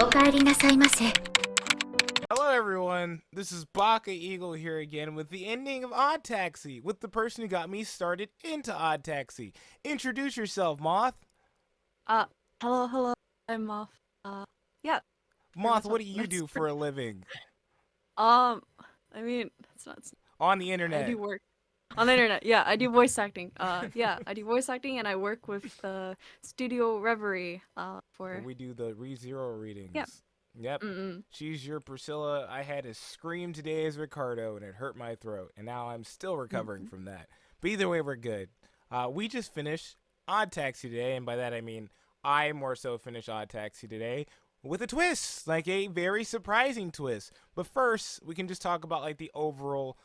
おかえりなさいませ。 Hello, everyone. This is Baka Eagle here again with the ending of Oddtaxi, with the person who got me started into Oddtaxi. Introduce yourself, Moth. Uh, hello, I'm Moth. Yeah, hear Moth, myself. what do you do for a living? Um, I mean, it's not. On the I internet. do work on the internet. Yeah, I do voice acting. Yeah, I do voice acting, and I work with Studio Reverie. Where For we do the ReZero yeah. readings. Yep. Mm. She's your Priscilla. I had to scream today as Ricardo, and it hurt my throat. And now I'm still recovering from that. But either way, we're good. We just finished Oddtaxi today, and by that I mean I more so finished Oddtaxi today with a twist, like a very surprising twist. But first, we can just talk about like the overall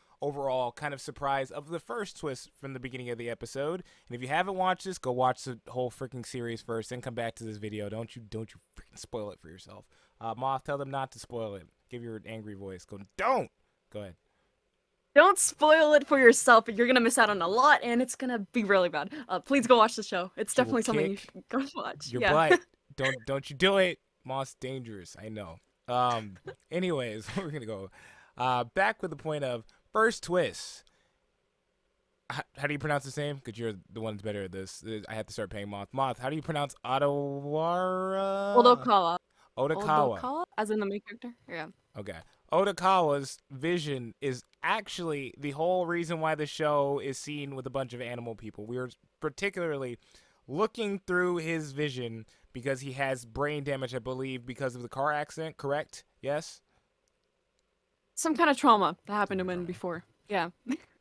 kind of surprise of the first twist from the beginning of the episode. And if you haven't watched this, go watch the whole freaking series first, then come back to this video. Don't you freaking spoil it for yourself. Moth, tell them not to spoil it. Give your angry voice. Don't. Go ahead. Don't spoil it for yourself. You're gonna miss out on a lot, and it's gonna be really bad. Please go watch the show. It's She will definitely something you kick should go watch. your Yeah. butt. Don't you do it. Moth's dangerous. I know. Anyways, we're gonna go back with the point of first twist. How do you pronounce his name? Because you're the one that's better at this. I have to start paying Moth. Moth, how do you pronounce Otawara? Odokawa. Odokawa. Odokawa, as in the main character. Yeah. Okay. Odokawa's vision is actually the whole reason why the show is seen with a bunch of animal people. We are particularly looking through his vision because he has brain damage, I believe, because of the car accident, correct? Yes? Some kind of trauma that happened to him before. Yeah.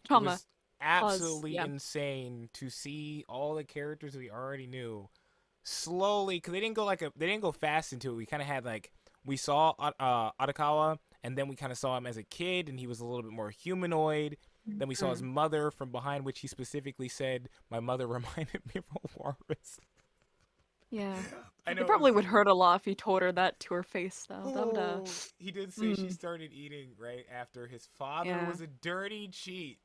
Trauma. It was absolutely yeah. insane to see all the characters we already knew slowly, because they didn't go fast into it. We kind of had like, we saw Otakawa, and then we kind of saw him as a kid, and he was a little bit more humanoid. Then we saw his mother from behind, which he specifically said, "My mother reminded me of a walrus." Yeah. I know It probably would hurt a lot if he told her that to her face, though. That would, Oh, he did say she started eating right after his father was a dirty cheat.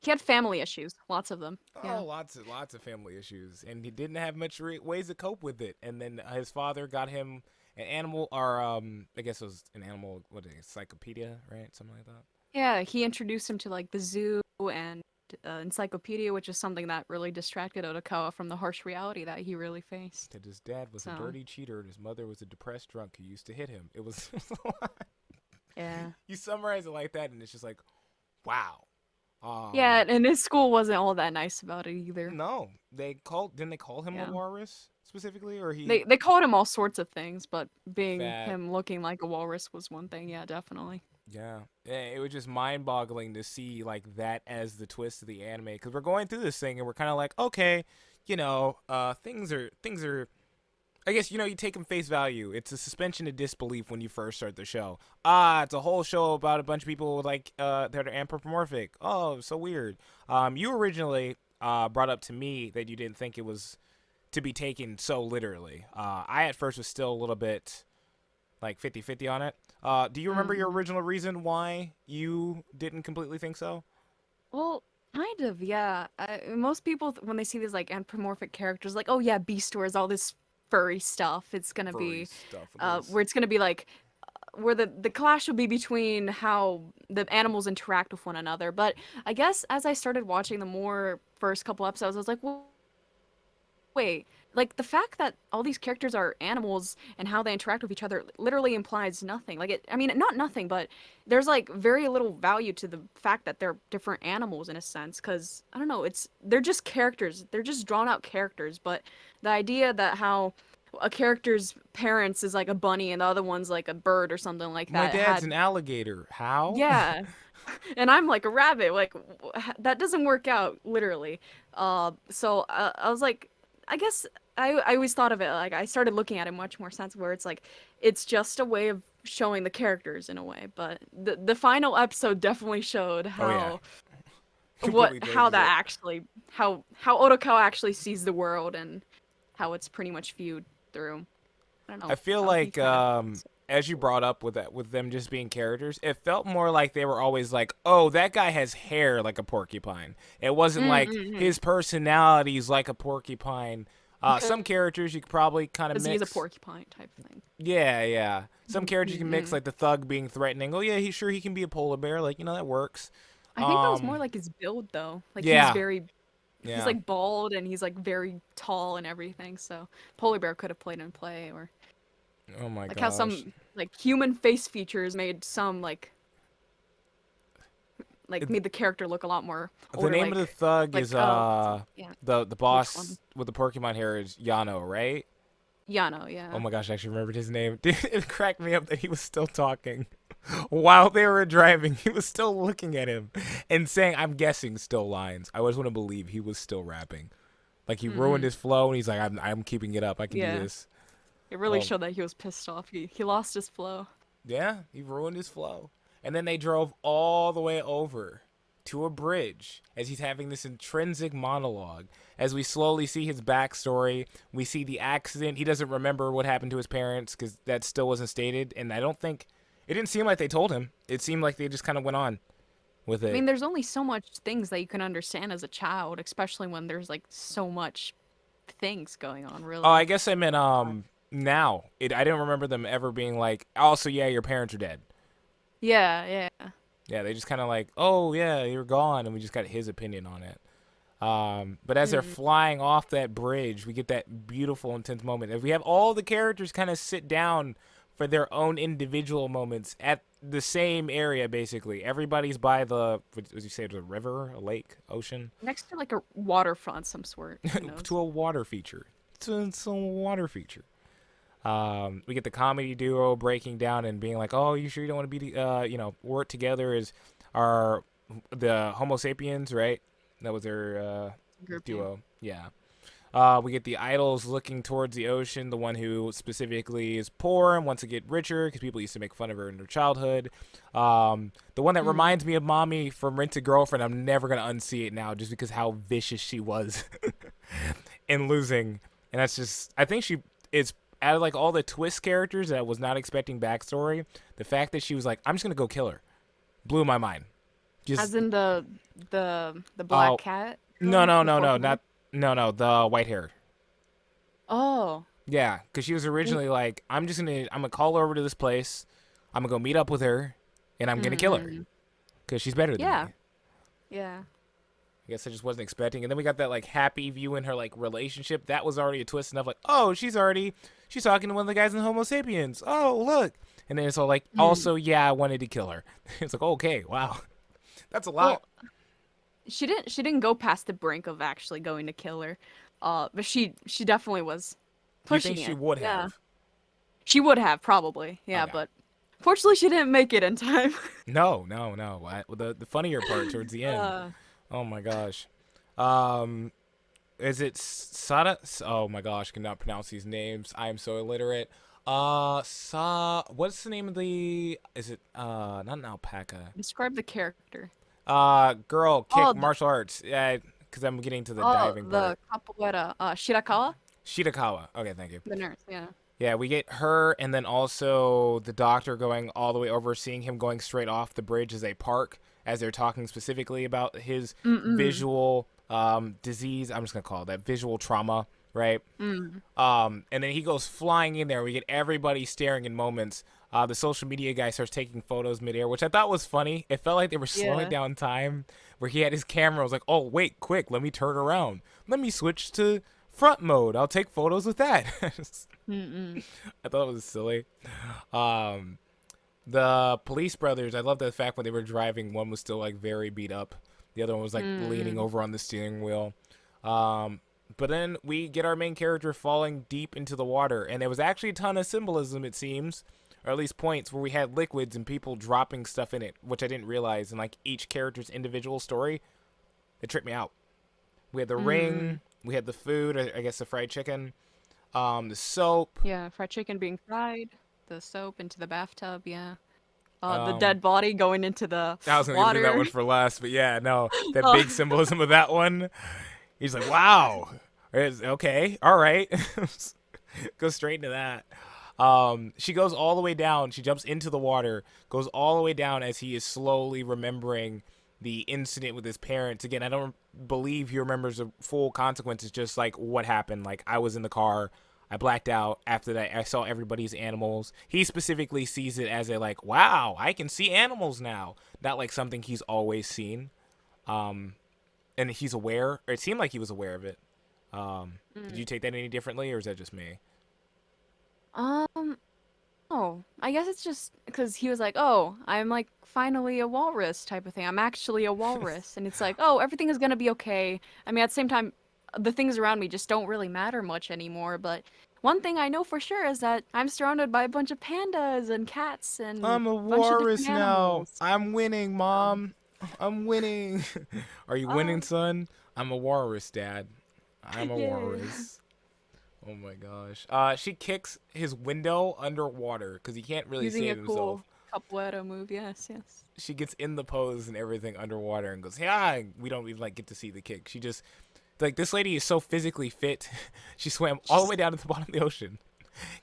He had family issues, lots of them. Oh, Yeah. lots of family issues, and he didn't have much ways to cope with it. And then his father got him an animal, or I guess it was an animal, what is it, encyclopedia, right? Something like that. Yeah, he introduced him to like the zoo and encyclopedia, which is something that really distracted Otokawa from the harsh reality that he really faced. That his dad was a dirty cheater and his mother was a depressed drunk who used to hit him. It was a lot. Yeah. You summarize it like that, and it's just like, wow. Yeah, and his school wasn't all that nice about it either. No, didn't they call him a walrus specifically, or he? They called him all sorts of things, but being Fat. him looking like a walrus was one thing. Yeah, definitely. Yeah, it was just mind-boggling to see like that as the twist of the anime, because we're going through this thing and we're kind of like, okay, things are. I guess, you take them face value. It's a suspension of disbelief when you first start the show. It's a whole show about a bunch of people like that are anthropomorphic. Oh, so weird. You originally brought up to me that you didn't think it was to be taken so literally. I at first was still a little bit like 50-50 on it. Do you remember your original reason why you didn't completely think so? Well, kind of, yeah. Most people, when they see these like anthropomorphic characters, like, oh yeah, Beastars, all this furry stuff. It's gonna be where it's gonna be like where the clash will be between how the animals interact with one another. But I guess as I started watching the more first couple episodes, I was like, well, wait, like the fact that all these characters are animals and how they interact with each other literally implies nothing. Like I mean, not nothing, but there's like very little value to the fact that they're different animals in a sense. Because I don't know, they're just characters. They're just drawn out characters. But the idea that how a character's parents is like a bunny and the other one's like a bird or something like that. My dad's an alligator. How? Yeah. And I'm like a rabbit. Like that doesn't work out literally. So I was like, I guess I always thought of it like I started looking at it much more sense where it's like it's just a way of showing the characters in a way. But the final episode definitely showed how how Otokawa actually sees the world and how it's pretty much viewed through. I don't know. I feel like as you brought up with them just being characters, it felt more like they were always like, oh, that guy has hair like a porcupine. It wasn't like his personality is like a porcupine. Some characters you could probably kind of mix. Because he's a porcupine type thing. Yeah. Some characters you can mix, like the thug being threatening. Oh yeah, he can be a polar bear. Like, that works. I think that was more like his build though. Like yeah. he's like bald and he's like very tall and everything. So polar bear could have played in play, or oh my like gosh. how some like human face features made some like made the character look a lot more older. The name of the thug is the boss with the Pokemon hair is Yano, right? Yano, yeah. Oh my gosh, I actually remembered his name. Dude, it cracked me up that he was still talking while they were driving. He was still looking at him and saying, I'm guessing, still lines. I always want to believe he was still rapping. Like he ruined his flow, and he's like, I'm keeping it up. I can do this. It really showed that he was pissed off. He lost his flow. Yeah, he ruined his flow. And then they drove all the way over to a bridge as he's having this intrinsic monologue. As we slowly see his backstory, we see the accident. He doesn't remember what happened to his parents because that still wasn't stated. And I don't think, it didn't seem like they told him. It seemed like they just kind of went on with it. I mean, there's only so much things that you can understand as a child, especially when there's like so much things going on, really. Oh, I guess I meant now. I didn't remember them ever being like, also, yeah, your parents are dead. Yeah. Yeah, they just kind of like, oh, yeah, you're gone, and we just got his opinion on it. But as they're flying off that bridge, we get that beautiful, intense moment. If we have all the characters kind of sit down for their own individual moments at the same area, basically. Everybody's by the, what did you say, the river, a lake, ocean? Next to like a waterfront some sort. To a water feature. It's a water feature. We get the comedy duo breaking down and being like, "Oh, you sure you don't want to be, work together as the Homo sapiens, right?" That was their duo. Yeah. We get the idols looking towards the ocean, the one who specifically is poor and wants to get richer because people used to make fun of her in her childhood. The one that reminds me of Mommy from Rent a Girlfriend. I'm never gonna unsee it now just because how vicious she was in losing, and that's just. I think she is. Out of like all the twist characters that I was not expecting backstory, the fact that she was like, I'm just gonna go kill her, blew my mind. Just, as in the black cat? No, the white hair. Oh. Yeah, because she was originally like, I'm gonna call her over to this place, I'm gonna go meet up with her, and I'm gonna kill her, because she's better than me. Yeah. I guess I just wasn't expecting. And then we got that like happy view in her like relationship. That was already a twist enough. Like, oh, she's talking to one of the guys in Homo sapiens. Oh, look. And then it's all like, also, yeah, I wanted to kill her. It's like, okay, wow, that's a lot. Well, she didn't go past the brink of actually going to kill her. But she definitely was pushing it. You think she would have? Yeah. She would have probably. Yeah, okay. But fortunately, she didn't make it in time. No. The funnier part towards the end. Oh my gosh. Is it Sada? Oh my gosh, I cannot pronounce these names. I am so illiterate. What's the name of the, is it, not an alpaca. Describe the character. Girl, kick, martial arts. Yeah, because I'm getting to the diving part. The capoeira, Shirakawa? Shirakawa. Okay, thank you. The nurse, yeah. Yeah, we get her, and then also the doctor going all the way over, seeing him going straight off the bridge as they park, as they're talking specifically about his visual disease. I'm just going to call it that, visual trauma, right? And then he goes flying in there. We get everybody staring in moments. The social media guy starts taking photos midair, which I thought was funny. It felt like they were slowing down time, where he had his camera. I was like, oh, wait, quick, let me turn around. Let me switch to front mode. I'll take photos with that. I thought it was silly. The police brothers, I love the fact when they were driving, one was still like very beat up. The other one was like leaning over on the steering wheel. But then we get our main character falling deep into the water, and there was actually a ton of symbolism, it seems, or at least points where we had liquids and people dropping stuff in it, which I didn't realize. And like each character's individual story, it tripped me out. We had the ring, we had the food, I guess the fried chicken, the soap. Yeah, fried chicken being fried, the soap into the bathtub, yeah. The dead body going into the I was going to do that one for last, but yeah, no, that big symbolism of that one. He's like, wow, okay, all right. Go straight into that. She goes all the way down. She jumps into the water, goes all the way down as he is slowly remembering the incident with his parents. Again, I don't believe he remembers the full consequences, just like what happened. Like, I was in the car, I blacked out. After that, I saw everybody's animals. He specifically sees it as a, like, wow, I can see animals now. Not like something he's always seen. And he's aware, or it seemed like he was aware of it. Did you take that any differently, or is that just me? Oh, I guess it's just because he was like, oh, I'm like finally a walrus type of thing. I'm actually a walrus. And it's like, oh, everything is going to be okay. I mean, at the same time, the things around me just don't really matter much anymore. But one thing I know for sure is that I'm surrounded by a bunch of pandas and cats and I'm a a bunch of walrus different now. animals. I'm winning, Um, Mom. I'm winning. Are you uh, winning, son? I'm a walrus, Dad. I'm a yeah. walrus. Oh my gosh. She kicks his window underwater because he can't really Using a save himself. cool capoeira move. Yes, yes. She gets in the pose and everything underwater and goes, yeah. We don't even like get to see the kick. She just, like, this lady is so physically fit. She swam all the way down to the bottom of the ocean,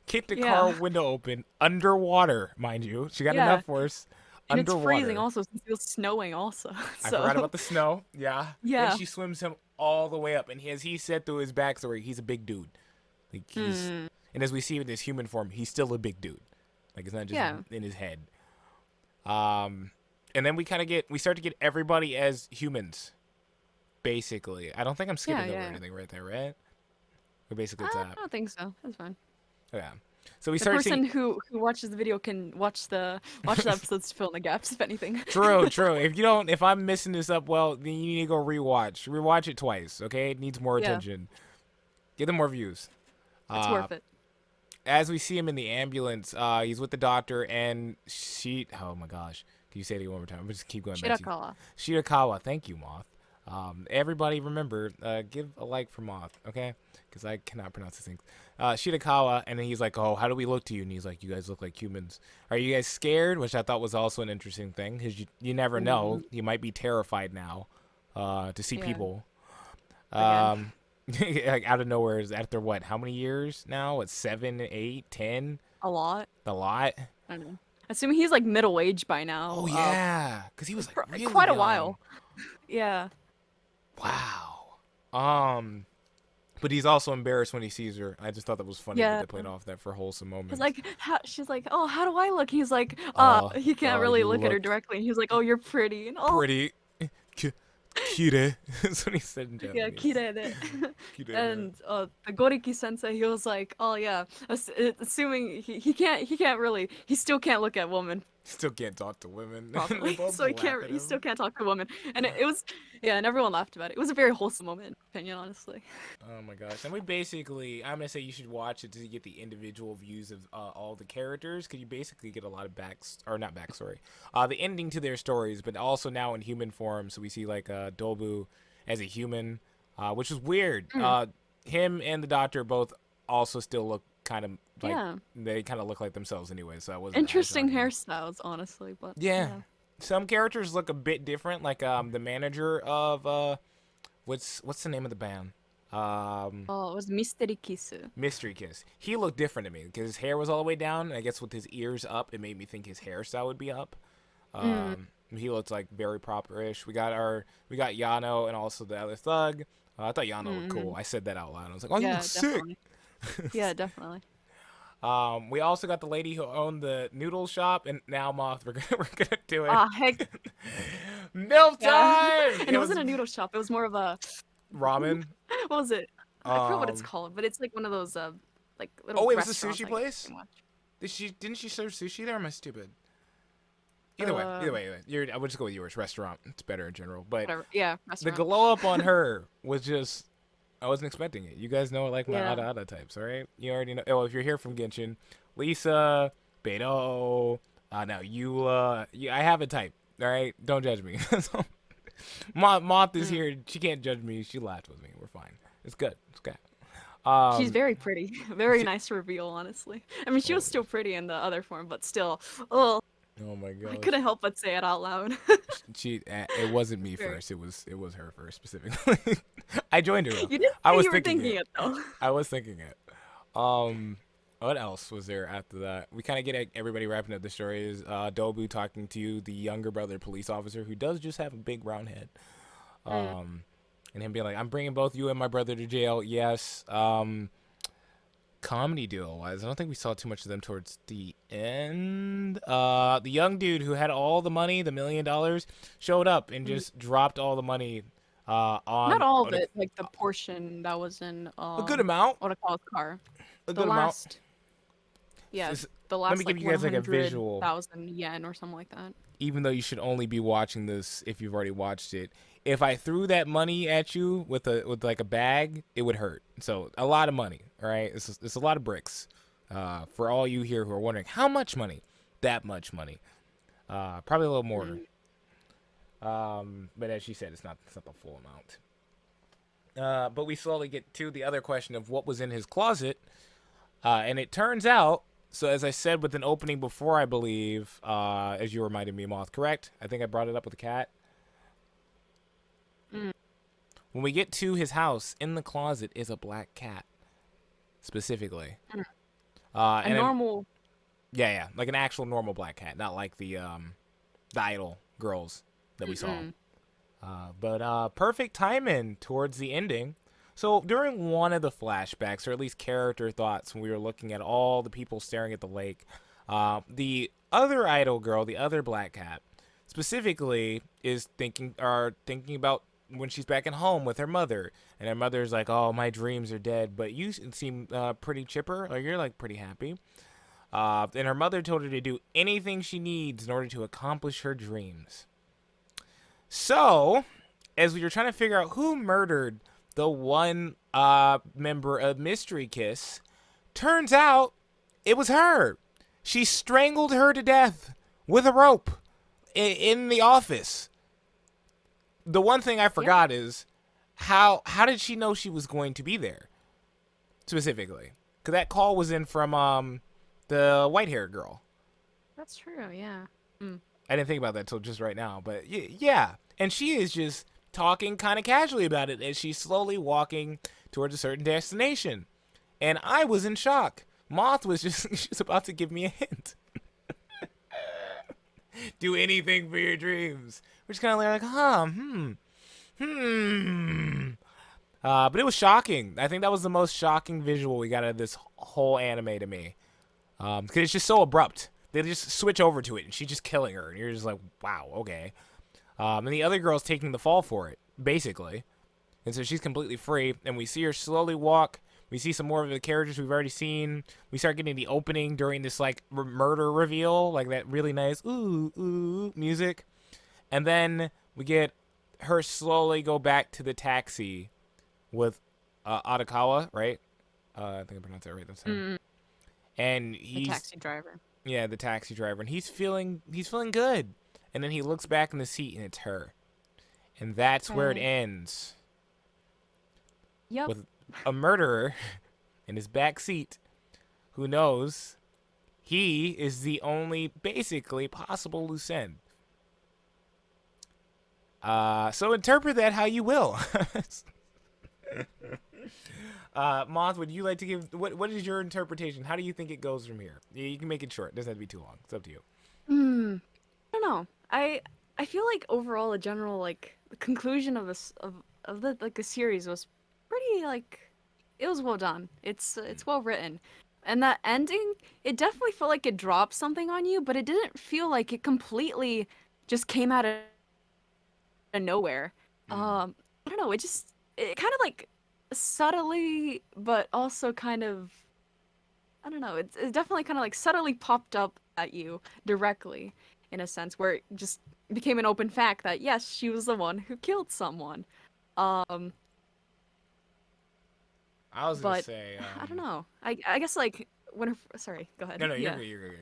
kicked a car Yeah. window open underwater, mind you. She got Yeah. enough force And it's freezing underwater. also since it was snowing also. I forgot So, about the snow. Yeah. Then yeah. she swims him all the way up. And as he said through his backstory, he's a big dude. Like, he's, Mm, and as we see in his human form, he's still a big dude. Like, it's not just yeah. in his head. And then we start to get everybody as humans, basically. I don't think I'm Yeah, skipping over yeah. anything right there, right? We're basically at I that. don't think so. That's fine. Yeah. So we The start seeing. person who watches the video can watch the episodes to fill in the gaps, if anything. True, true. If I'm messing this up, well, then you need to go rewatch it twice. Okay, it needs more Yeah, attention. Get them more views. it's Uh, worth it. as we see him in the ambulance, he's with the doctor, and she. Oh my gosh, can you say it one more time? I'm just keep going back to you. Shirakawa. Shirakawa. Thank you, Moth. Everybody, remember, give a like for Moth, okay? Because I cannot pronounce these things. Shirakawa, and then he's like, "Oh, how do we look to you?" And he's like, "You guys look like humans. Are you guys scared?" Which I thought was also an interesting thing, because you never know. You might be terrified now, to see Yeah. people. Again. Like out of nowhere. After what? How many years now? What, 7, 8, 10? A lot. A lot. I don't know. Assuming he's like middle aged by Oh now. yeah, because he was like really Quite a young. while. Yeah. Wow. But he's also embarrassed when he sees her. I just thought that was funny that Yeah. they played off that for wholesome moments. He's like, she's like, oh, how do I look? He's like, Oh, he can't really you look at her look directly. And he's like, oh, you're pretty. And pretty. Kire. That's what he said in yeah, Japanese. kirei. Kire. And the Goriki sensei, he was like, oh yeah, assuming he can't really, he still can't look at women Still can't talk to women. They properly, both so laugh at he still him. can't talk to women. And it was, yeah, and everyone laughed about it. It was a very wholesome moment, in my opinion, honestly. Oh my gosh. And we basically, I'm going to say you should watch it to get the individual views of all the characters, because you basically get a lot of not backstory. The ending to their stories, but also now in human form. So we see like Dobu as a human, which is weird. Him and the doctor both also still look kind of like, Yeah, they kind of look like themselves anyway, so that wasn't that interesting shocking. hairstyles, honestly, but Yeah. Some characters look a bit different, like the manager of what's the name of the band? Oh, it was Mystery Kisu. Mystery Kiss. He looked different to me because his hair was all the way down, and I guess with his ears up, it made me think his hairstyle would be up. He looked like very proper-ish. We got Yano and also the other thug. I thought Yano looked cool. I said that out loud. I was like, "Oh, you Yeah, look sick." definitely. Yeah, definitely. We also got the lady who owned the noodle shop, and now Moth, we're gonna do it. Ah, heck Milk yeah. time! And it wasn't a noodle shop. It was more of a Ramen. what was it? I forgot what it's Um, called, but it's like one of those like little oh, it was a restaurants, sushi I guess place. you can watch. Didn't she serve sushi there? Or am I stupid? Either way. I would just go with yours. Restaurant. It's better in general. But Whatever. Yeah, the restaurant. glow up on her was just, I wasn't expecting it. You guys know I like my Yeah. Ada types, all right? You already know. Oh, if you're here from Genshin, Lisa, Beto, now I have a type, all right? Don't judge me. Moth is here. She can't judge me. She laughed with me. We're fine. It's good. It's good. She's very pretty. Very nice reveal, honestly. I mean, she was still pretty in the other form, but still, oh, Oh my I god. couldn't help but say it out loud. It wasn't me Very. first. It was her first specifically. I joined her. Though. You did I say was you were thinking thinking it though. I was thinking it. Oh What else was there after that? We kind of get everybody wrapping up the story. Is Dobu talking to the younger brother police officer who does just have a big round head, Mm. and him being like, "I'm bringing both you and my brother to jail." Yes. Comedy duo wise, I don't think we saw too much of them towards the end. The young dude who had all the money, the $1 million, showed up and Mm. just dropped all the money Not on all of it, like the portion that was in a good amount. Otakaw's car. A The good amount. last, yeah, Just, the let me last give like you guys like a visual. 100,000 yen or something like that. Even though you should only be watching this if you've already watched it. If I threw that money at you with like a bag, it would hurt. So a lot of money, all right? It's a lot of bricks. For all you here who are wondering how much money, that much money, probably a little more. Mm. But as she said, it's not the full amount. But we slowly get to the other question of what was in his closet, and it turns out. So as I said with an opening before, I believe, as you reminded me, Moth, correct? I think I brought it up with the cat. Mm. When we get to his house, in the closet is a black cat, specifically. Mm. A And normal. yeah, like an actual normal black cat, not like the idol girls that we saw. Mm-mm. But perfect timing towards the ending. So during one of the flashbacks, or at least character thoughts, when we were looking at all the people staring at the lake, the other idol girl, the other black cat, specifically is thinking about when she's back at home with her mother, and her mother's like, "Oh, my dreams are dead," but you seem pretty chipper, or you're like pretty happy. And her mother told her to do anything she needs in order to accomplish her dreams. So, as we were trying to figure out who murdered the one member of Mystery Kiss, turns out it was her. She strangled her to death with a rope in the office. The one thing I forgot is how did she know she was going to be there specifically? Because that call was in from the white-haired girl. That's true. Yeah. Mm. I didn't think about that till just right now, but yeah. And she is just talking kind of casually about it as she's slowly walking towards a certain destination. And I was in shock. Moth was she's about to give me a hint. Do anything for your dreams. We're just kind of like, but it was shocking. I think that was the most shocking visual we got out of this whole anime to me. Because it's just so abrupt. They just switch over to it, and she's just killing her. And you're just like, wow, okay. And the other girl's taking the fall for it, basically. And so she's completely free, and we see her slowly walk. We see some more of the characters we've already seen. We start getting the opening during this, like, murder reveal, like that really nice ooh music. And then we get her slowly go back to the taxi with Adakawa, right? I think I pronounced that right this time. Mm. And The taxi driver. Yeah, the taxi driver, and he's feeling good. And then he looks back in the seat, and it's her. And that's where it ends. Yep. With a murderer in his back seat who knows he is the only, basically, possible loose end. So interpret that how you will. Moth, would you like to give... What is your interpretation? How do you think it goes from here? You can make it short. It doesn't have to be too long. It's up to you. I don't know. I feel like overall a general like the conclusion of this of the like the series was pretty like it was well done. It's well written. And that ending, it definitely felt like it dropped something on you, but it didn't feel like it completely just came out of nowhere. I don't know, it kind of like subtly but also kind of I don't know, it's definitely kind of like subtly popped up at you directly in a sense where it just became an open fact that yes, she was the one who killed someone. I was gonna say. I don't know. I guess like when her sorry, go ahead. No, Yeah. you're good.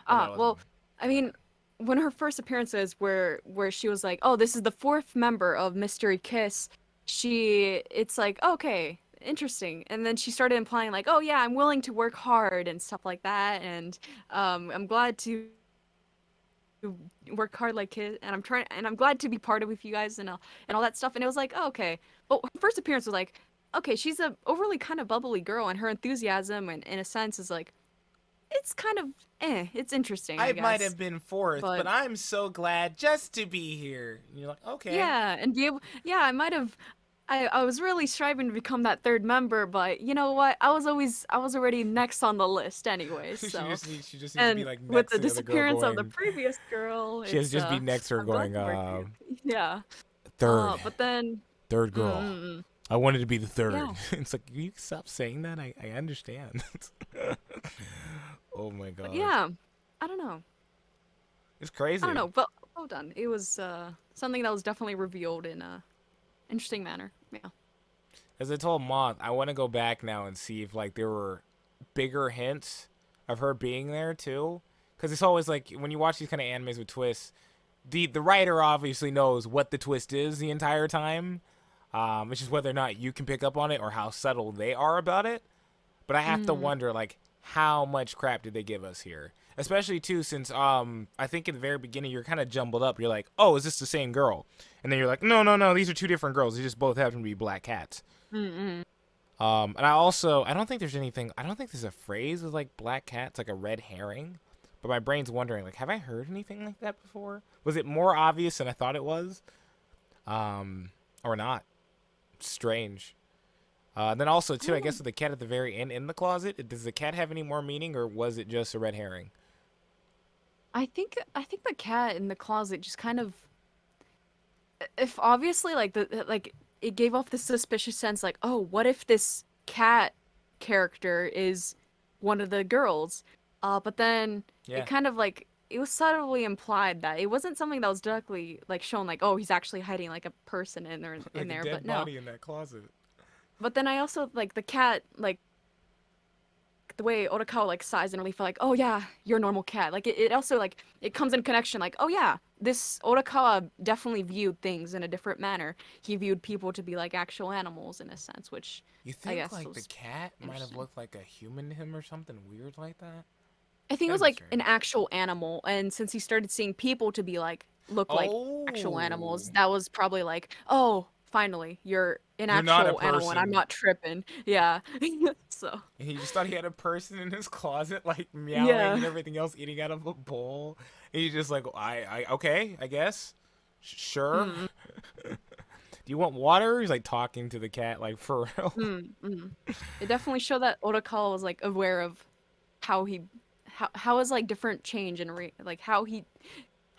Well, I mean, when her first appearances where she was like, "Oh, this is the fourth member of Mystery Kiss," it's like, okay, interesting. And then she started implying like, "Oh yeah, I'm willing to work hard and stuff like that, and I'm glad to work hard like kids, and I'm glad to be part of with you guys and all that stuff." And it was like, oh, okay. But her first appearance was like, okay, she's a overly kind of bubbly girl, and her enthusiasm, and in a sense, is like it's kind of it's interesting, I I might guess. have been fourth, But but I'm so glad just to be here. And you're like, okay. yeah, and be able, yeah, I might have. I was really striving to become that third member, but you know what? I was already next on the list anyways. So, She just needs to be and like with next the to the other girl disappearance of the going. previous girl, She has to it's just be next to her I'm glad going, to work with you. Yeah. third, But then, third mm, girl. mm, mm. I wanted to be the third. Yeah. It's like, you stop saying that? I understand. Oh my But gosh. yeah, I don't know. It's I don't crazy. know. But well done. It was something that was definitely revealed in a interesting manner. Yeah. As I told Moth, I want to go back now and see if like there were bigger hints of her being there too. Because it's always like when you watch these kind of animes with twists, the writer obviously knows what the twist is the entire time. It's just whether or not you can pick up on it or how subtle they are about it. But I have to Mm. wonder like how much crap did they give us here? Especially too since I think in the very beginning you're kind of jumbled up. You're like, oh, is this the same girl? And then you're like, no, no, no, these are two different girls. They just both happen to be black cats. Mm. And I don't think there's anything. I don't think there's a phrase with like black cats, like a red herring. But my brain's wondering, like, have I heard anything like that before? Was it more obvious than I thought it was? Or not? Strange. Then also I too, I don't guess know. with the cat at the very end in the closet, does the cat have any more meaning, or was it just a red herring? I think the cat in the closet just kind of, if obviously like like it gave off this suspicious sense like, oh, what if this cat character is one of the girls? But then it Yeah, kind of like it was subtly implied that it wasn't something that was directly like shown like, oh, he's actually hiding like a person in like a there, but dead no. body in that closet. But then I also like the cat like the way Otokawa like sighs and relief, like, oh yeah, you're a normal cat. Like it also like it comes in connection, like, oh yeah, this Otokawa definitely viewed things in a different manner. He viewed people to be like actual animals in a sense, which You I think guess like the was cat might have interesting. looked like a human to him or something weird like that? I think it was That'd be like an strange. actual animal, and since he started seeing people to be like look like actual Oh, animals, that was probably like, oh, finally, you're an you're not a actual animal, and I'm person. not tripping. Yeah. So And he just thought he had a person in his closet, like meowing and yeah. everything else, eating out of a bowl. And he's just like, okay, I guess, sure. Mm, Do you want water? He's like talking to the cat, like for real. mm. It definitely showed that Otakal was like aware of how he how his like different change and like how he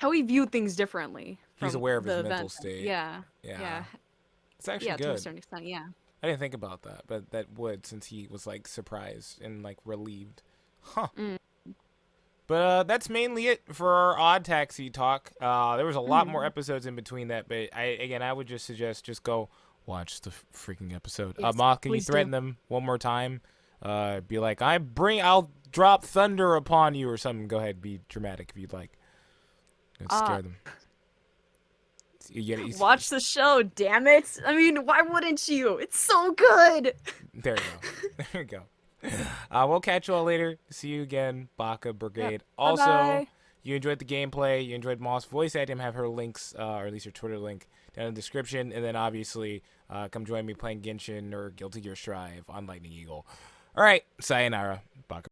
viewed things differently He's from aware of his the mental event. state. Yeah. Yeah, Yeah. it's actually Yeah, to a good. certain extent, yeah. I didn't think about that, but that would since he was like surprised and like relieved. Huh. Mm. But that's mainly it for our Odd Taxi talk. There was a lot more Mm. episodes in between that, but I would just suggest just go watch the freaking episode. Yes, Moth, can you please do. threaten them one more time? Be like, I'll drop thunder upon you or something. Go ahead, be dramatic if you'd like. Let's Uh scare them. You get it. watch the show, damn it. I mean, why wouldn't you? It's so good. There you go. There you go. We'll catch you all later. See you again, Baka Yeah. Brigade. Also, Bye-bye. you enjoyed the gameplay. You enjoyed Moss' voice acting. Have her links, or at least her Twitter link, down in the description. And then obviously, come join me playing Genshin or Guilty Gear Strive on Lightning Eagle. All right, sayonara, Baka.